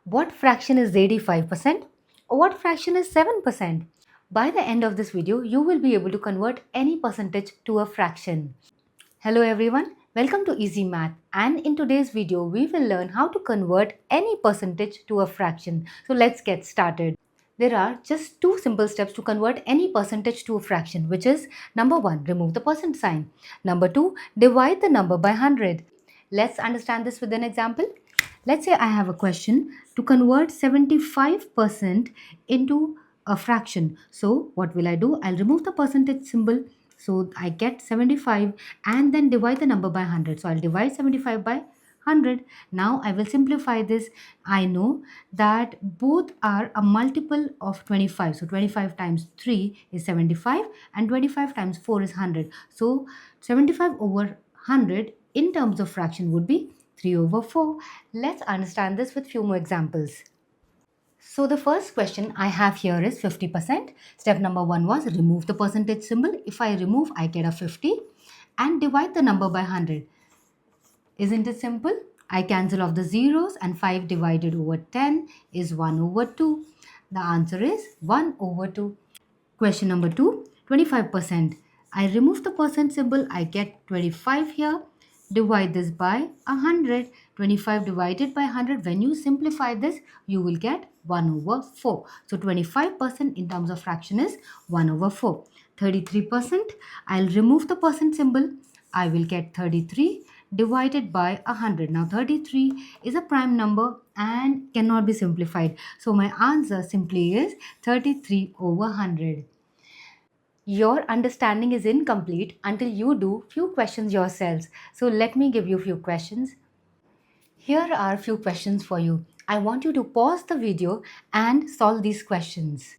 What fraction is 85%? Or what fraction is 7%? By the end of this video, you will be able to convert any percentage to a fraction. Hello everyone, welcome to Easy Math, and in today's video we will learn how to convert any percentage to a fraction. So let's get started. There are just two simple steps to convert any percentage to a fraction, which is number 1, remove the percent sign. Number 2, divide the number by 100. Let's understand this with an example. Let's say I have a question to convert 75% into a fraction. So what will I do? I'll remove the percentage symbol. So I get 75 and then divide the number by 100. So I'll divide 75 by 100. Now I will simplify this. I know that both are a multiple of 25. So 25 times 3 is 75 and 25 times 4 is 100. So 75 over 100 in terms of fraction would be 3 over 4. Let's understand this with few more examples. So the first question I have here is 50%. Step number 1 was remove the percentage symbol. If I remove, I get a 50 and divide the number by 100. Isn't it simple? I cancel off the zeros and 5 divided over 10 is 1 over 2. The answer is 1 over 2. Question number 2, 25%. I remove the percent symbol, I get 25 here. Divide this by 100. 25 divided by 100. When you simplify this, you will get 1 over 4. So 25% in terms of fraction is 1 over 4. 33%. I'll remove the percent symbol. I will get 33 divided by 100. Now 33 is a prime number and cannot be simplified. So my answer simply is 33 over 100. Your understanding is incomplete until you do few questions yourselves. So let me give you few questions. Here are few questions for you. I want you to pause the video and solve these questions.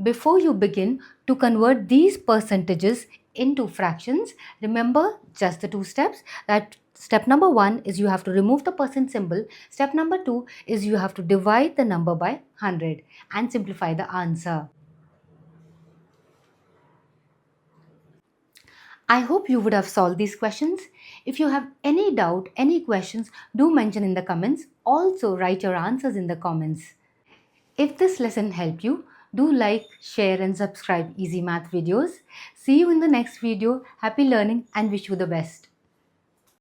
Before you begin to convert these percentages into fractions, remember just the two steps. That step number 1 is you have to remove the percent symbol. Step number 2 is you have to divide the number by 100 and simplify the answer. I hope you would have solved these questions. If you have any doubt, any questions, do mention in the comments. Also write your answers in the comments. If this lesson helped you, do like, share and subscribe Easy Math videos. See you in the next video. Happy learning and wish you the best.